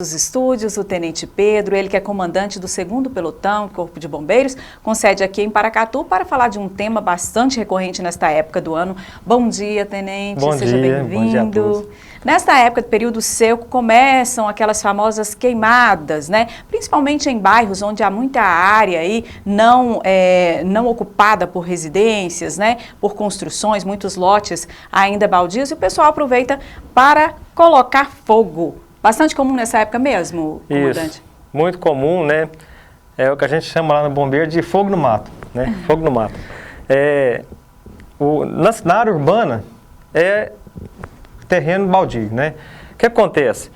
Os estúdios, o Tenente Pedro, ele que é comandante do 2º Pelotão do Corpo de Bombeiros, com sede aqui em Paracatu para falar de um tema bastante recorrente nesta época do ano. Bom dia, Tenente, seja bem-vindo. Nesta época do período seco começam aquelas famosas queimadas, né? Principalmente em bairros onde há muita área aí não ocupada por residências, né? Por construções, muitos lotes ainda baldios, e o pessoal aproveita para colocar fogo. Bastante comum nessa época mesmo, comandante? Isso, muito comum, né? É o que a gente chama lá no bombeiro de fogo no mato, né? Fogo no mato. Na área urbana é terreno baldio, né? O que acontece?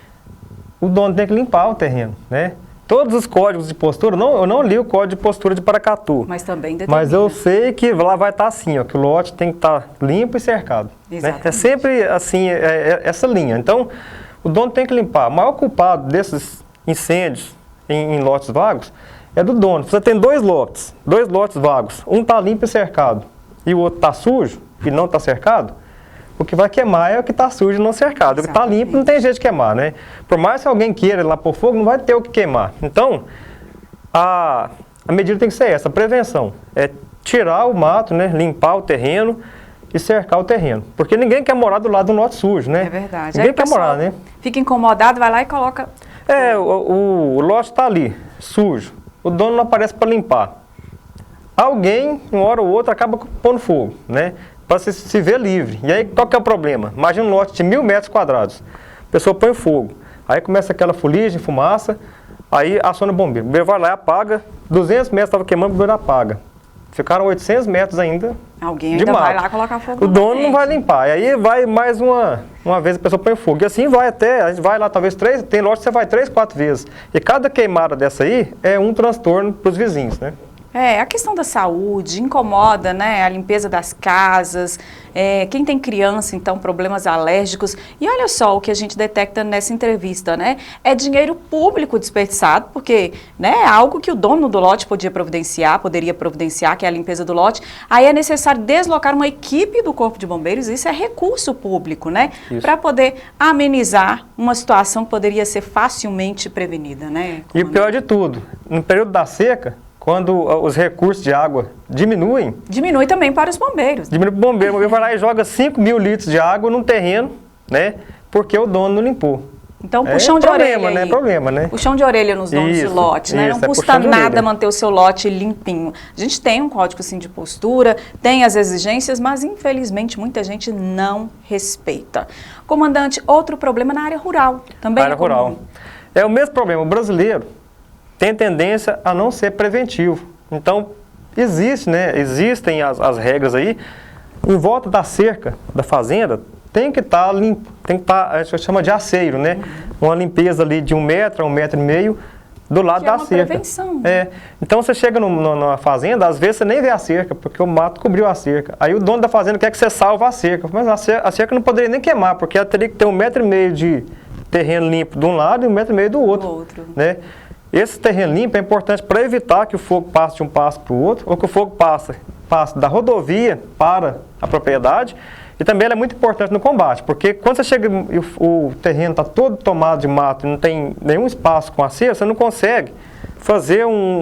O dono tem que limpar o terreno, né? Todos os códigos de postura, eu não li o código de postura de Paracatu. Mas também determina. Mas eu sei que lá vai estar assim, ó, que o lote tem que estar limpo e cercado. Né? É sempre assim, essa linha. Então, o dono tem que limpar. O maior culpado desses incêndios em lotes vagos é do dono. Você tem dois lotes vagos. Um está limpo e cercado e o outro está sujo e não está cercado. O que vai queimar é o que está sujo e não cercado. Exatamente. O que está limpo não tem jeito de queimar, né? Por mais que alguém queira ir lá pôr fogo, não vai ter o que queimar. Então, a medida tem que ser essa, a prevenção. É tirar o mato, né? Limpar o terreno e cercar o terreno. Porque ninguém quer morar do lado do lote sujo, né? É verdade. Ninguém quer morar, né? Fica incomodado, vai lá e coloca... O lote está ali, sujo. O dono não aparece para limpar. Alguém, uma hora ou outra, acaba pondo fogo, né? Para se ver livre. E aí, qual que é o problema? Imagina um lote de 1000 metros quadrados. A pessoa põe fogo. Aí começa aquela fuligem, fumaça, aí aciona o bombeiro. O bombeiro vai lá e apaga. 200 metros estava queimando, o bombeiro apaga. Ficaram 800 metros ainda. Alguém ainda vai lá colocar fogo. O dono não vai limpar. E aí vai mais uma vez a pessoa põe fogo. E assim vai até, a gente vai lá talvez tem lote que você vai 3, 4 vezes. E cada queimada dessa aí é um transtorno para os vizinhos, né? A questão da saúde incomoda, né? A limpeza das casas, quem tem criança, então, problemas alérgicos. E olha só o que a gente detecta nessa entrevista, né? É dinheiro público desperdiçado, porque, né, é algo que o dono do lote poderia providenciar, que é a limpeza do lote. Aí é necessário deslocar uma equipe do Corpo de Bombeiros, isso é recurso público, né? Para poder amenizar uma situação que poderia ser facilmente prevenida, né? E o pior de tudo, no período da seca, quando os recursos de água diminuem... Diminui também para os bombeiros. Diminui para o bombeiro. O bombeiro vai lá e joga 5.000 litros de água num terreno, né? Porque o dono não limpou. Então, puxão de orelha aí. Problema, né? Puxão de orelha nos donos de lote, né? Não custa nada manter o seu lote limpinho. A gente tem um código, assim, de postura, tem as exigências, mas, infelizmente, muita gente não respeita. Comandante, outro problema na área rural. Também área rural. É o mesmo problema. O brasileiro tem tendência a não ser preventivo. Então, existem as regras aí. Em volta da cerca da fazenda, tem que estar limpo, tem que estar, a gente chama de aceiro, né? Uma limpeza ali de 1 metro a 1,5 metros do lado da cerca. Prevenção. Então, você chega numa fazenda, às vezes você nem vê a cerca, porque o mato cobriu a cerca. Aí o dono da fazenda quer que você salve a cerca. Mas a cerca não poderia nem queimar, porque ela teria que ter 1,5 metros de terreno limpo de um lado e 1,5 metros do outro. Né? Esse terreno limpo é importante para evitar que o fogo passe de um passo para o outro, ou que o fogo passe da rodovia para a propriedade. E também ela é muito importante no combate, porque quando você chega e o terreno está todo tomado de mato e não tem nenhum espaço com a cerca, você não consegue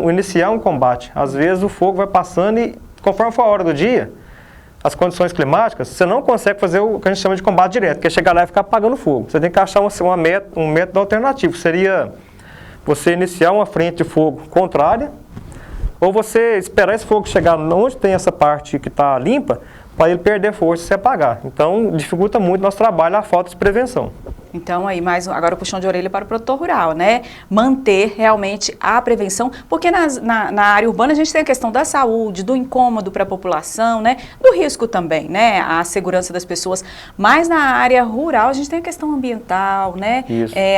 iniciar um combate. Às vezes o fogo vai passando e, conforme for a hora do dia, as condições climáticas, você não consegue fazer o que a gente chama de combate direto, que é chegar lá e ficar apagando fogo. Você tem que achar um método alternativo, seria você iniciar uma frente de fogo contrária, ou você esperar esse fogo chegar onde tem essa parte que está limpa, para ele perder força e se apagar. Então, dificulta muito nosso trabalho a falta de prevenção. Então, aí, agora o puxão de orelha para o produtor rural, né? Manter realmente a prevenção, porque na área urbana a gente tem a questão da saúde, do incômodo para a população, né? Do risco também, né? A segurança das pessoas. Mas na área rural a gente tem a questão ambiental, né?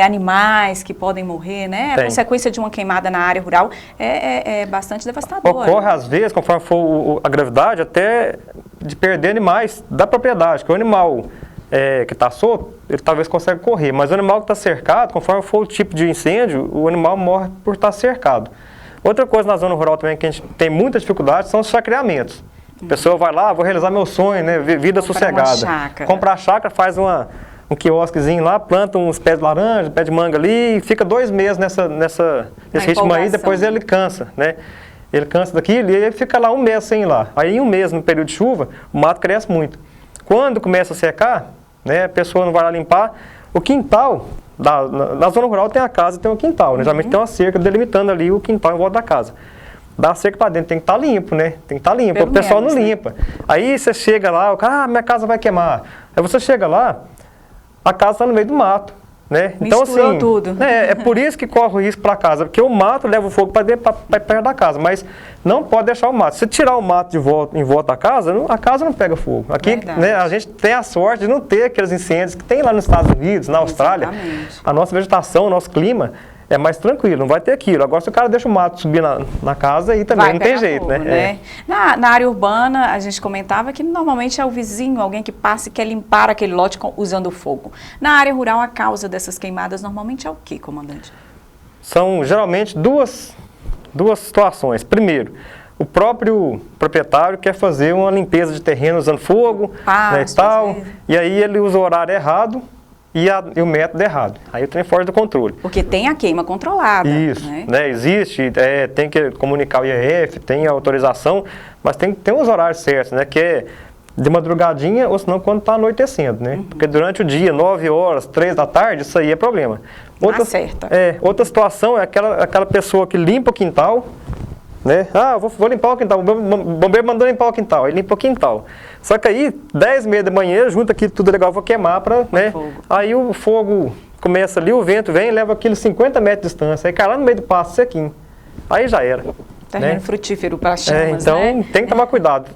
Animais que podem morrer, né? A consequência de uma queimada na área rural é bastante devastadora. Ocorre, às vezes, conforme for a gravidade, até de perder animais da propriedade, que o animal que está solto, ele talvez consiga correr, mas o animal que está cercado, conforme for o tipo de incêndio, o animal morre por estar cercado. Outra coisa na zona rural também que a gente tem muita dificuldade são os chacreamentos. A pessoa vai lá, vou realizar meu sonho, né, vida sossegada. Compra a chácara, faz um quiosquezinho lá, planta uns pés de laranja, pé de manga ali, e fica 2 meses nesse ritmo aí, depois ele cansa, né? Ele cansa daquilo e ele fica lá 1 mês sem ir lá. Aí em 1 mês, no período de chuva, o mato cresce muito. Quando começa a secar, né, a pessoa não vai lá limpar, o quintal, na zona rural tem a casa, tem um quintal, né? Geralmente tem uma cerca delimitando ali o quintal em volta da casa. Dá cerca para dentro, tem que estar limpo, né? Tem que estar limpo, o pessoal não limpa. Aí você chega lá, o cara, minha casa vai queimar. Aí você chega lá, a casa está no meio do mato, né? Então assim, tudo. É por isso que corre o risco para casa, porque o mato leva o fogo para perto da casa, mas não pode deixar o mato. Se tirar o mato de volta, em volta da casa, a casa não pega fogo. Aqui, né, a gente tem a sorte de não ter aqueles incêndios que tem lá nos Estados Unidos, na Austrália. Exatamente. A nossa vegetação, o nosso clima é mais tranquilo, não vai ter aquilo. Agora, se o cara deixa o mato subir na casa, aí também não tem jeito, fogo, né? Na área urbana, a gente comentava que normalmente é o vizinho, alguém que passa e quer limpar aquele lote usando fogo. Na área rural, a causa dessas queimadas normalmente é o quê, comandante? São geralmente duas situações. Primeiro, o próprio proprietário quer fazer uma limpeza de terreno usando fogo, né, e tal, e aí ele usa o horário errado e o método errado. Aí o trem foge do controle. Porque tem a queima controlada. Isso, né? Existe, tem que comunicar o IEF, tem a autorização, mas tem os horários certos, né? Que é de madrugadinha ou senão quando está anoitecendo, né? Porque durante o dia, 9 horas, 3 da tarde, isso aí é problema. Outra situação é aquela pessoa que limpa o quintal, né? Ah, vou limpar o quintal, o bombeiro mandou limpar o quintal, ele limpa o quintal. Só que aí, 10h30 da manhã, junta aquilo tudo legal, vou queimar para, né? Aí o fogo começa ali, o vento vem e leva aquilo 50 metros de distância, aí cai lá no meio do pasto sequinho. Aí já era. Terreno frutífero para chamas, então, né? Tem que tomar cuidado.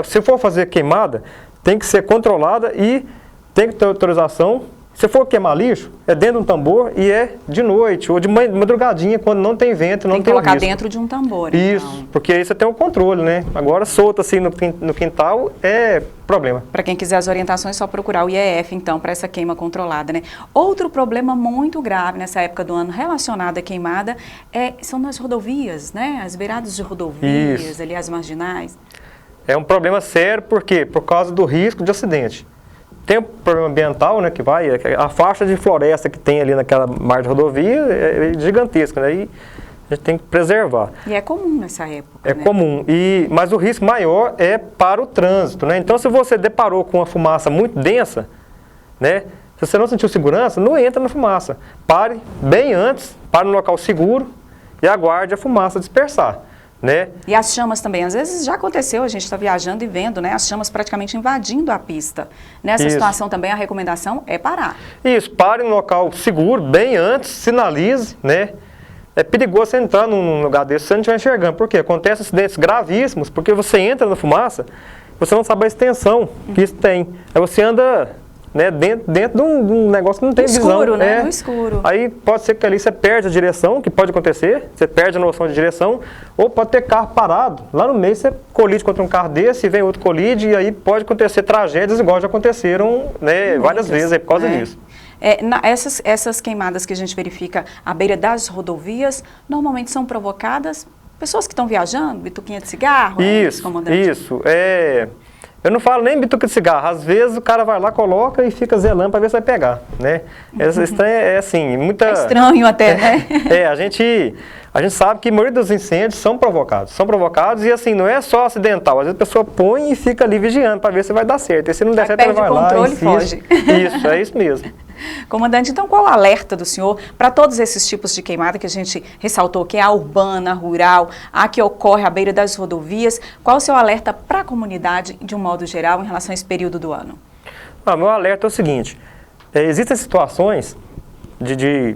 Se for fazer queimada, tem que ser controlada e tem que ter autorização. Se for queimar lixo, é dentro de um tambor e é de noite ou de madrugadinha, quando não tem vento, não tem risco. Tem que colocar dentro de um tambor, Isso, então. porque aí você tem o controle, né? Agora, solto assim no quintal é problema. Para quem quiser as orientações, é só procurar o IEF, então, para essa queima controlada, né? Outro problema muito grave nessa época do ano relacionado à queimada são nas rodovias, né? As beiradas de rodovias, ali as marginais. É um problema sério, por quê? Por causa do risco de acidente. Tem o problema ambiental, né, que a faixa de floresta que tem ali naquela margem de rodovia é gigantesca, né, e a gente tem que preservar. E é comum nessa época, É comum, mas o risco maior é para o trânsito, né, então se você deparou com uma fumaça muito densa, né, se você não sentiu segurança, não entra na fumaça. Pare bem antes, pare no local seguro e aguarde a fumaça dispersar. Né? E as chamas também, às vezes já aconteceu, a gente está viajando e vendo, né, as chamas praticamente invadindo a pista. Nessa situação também a recomendação é parar. Isso, pare no local seguro, bem antes, sinalize, né? É perigoso você entrar num lugar desse se você não estiver enxergando. Por quê? Acontecem acidentes gravíssimos, porque você entra na fumaça, você não sabe a extensão que isso tem. Aí você anda, né, dentro de um negócio que não tem visão. Escuro, né? No escuro. Aí pode ser que ali você perde a direção, que pode acontecer, você perde a noção de direção, ou pode ter carro parado. Lá no meio você colide contra um carro desse, e vem outro colide, e aí pode acontecer tragédias igual já aconteceram, né, várias vezes aí por causa disso. Essas queimadas que a gente verifica à beira das rodovias, normalmente são provocadas pessoas que estão viajando, bituquinha de cigarro, comandante? Isso. Eu não falo nem bituca de cigarro, às vezes o cara vai lá, coloca e fica zelando para ver se vai pegar, né? Assim, muita... É estranho até, né? A gente sabe que a maioria dos incêndios são provocados e assim, não é só acidental, às vezes a pessoa põe e fica ali vigiando para ver se vai dar certo, e se não der certo ela vai lá, perde o controle e foge. Isso, é isso mesmo. Comandante, então qual o alerta do senhor para todos esses tipos de queimada que a gente ressaltou, que é a urbana, a rural, a que ocorre à beira das rodovias? Qual o seu alerta para a comunidade, de um modo geral, em relação a esse período do ano? Meu alerta é o seguinte, existem situações de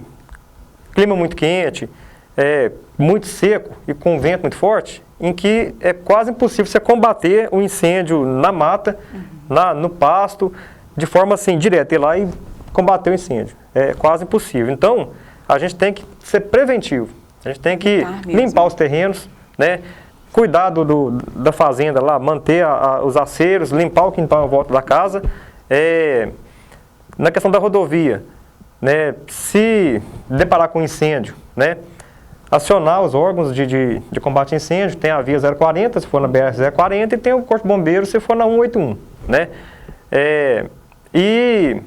clima muito quente, muito seco e com vento muito forte, em que é quase impossível você combater o incêndio na mata, no pasto, de forma assim, direta, ir lá e combater o incêndio. É quase impossível. Então, a gente tem que ser preventivo. A gente tem que limpar os terrenos, né? Cuidar da fazenda lá, manter os aceros, limpar o quintal em volta da casa. Na questão da rodovia, né? Se deparar com incêndio, né? Acionar os órgãos de combate a incêndio. Tem a via 040, se for na BR-040, e tem o Corpo de Bombeiros, se for na 181, né? E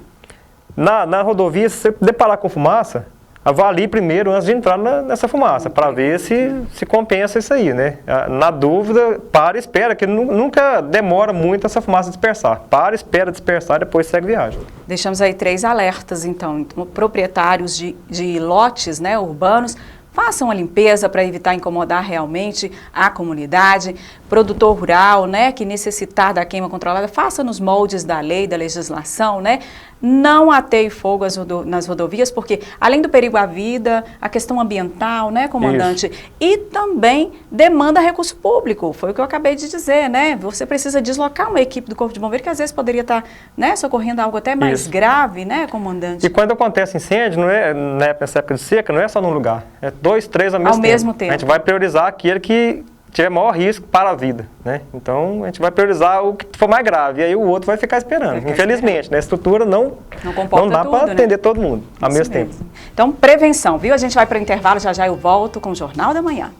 Na rodovia, se você deparar com fumaça, avalie primeiro antes de entrar nessa fumaça, para ver se compensa isso aí, né? Na dúvida, para e espera, que nunca demora muito essa fumaça dispersar. Para, espera dispersar, depois segue viagem. Deixamos aí 3 alertas, então, proprietários de lotes, né, urbanos, façam a limpeza para evitar incomodar realmente a comunidade. Produtor rural, né, que necessitar da queima controlada, faça nos moldes da lei, da legislação, né? Não ateie fogo nas rodovias, porque além do perigo à vida, a questão ambiental, né, comandante? Isso. E também demanda recurso público, foi o que eu acabei de dizer, né? Você precisa deslocar uma equipe do Corpo de Bombeiros que às vezes poderia estar, né, socorrendo algo até mais grave, né, comandante? E quando acontece incêndio, não é, nessa época de seca, não é só num lugar, é 2, 3 ao mesmo tempo. A gente vai priorizar aquele que tiver maior risco para a vida, né? Então, a gente vai priorizar o que for mais grave, e aí o outro vai ficar esperando. Infelizmente, né? A estrutura não dá para atender todo mundo ao mesmo tempo. Então, prevenção, viu? A gente vai para o intervalo, já já eu volto com o Jornal da Manhã.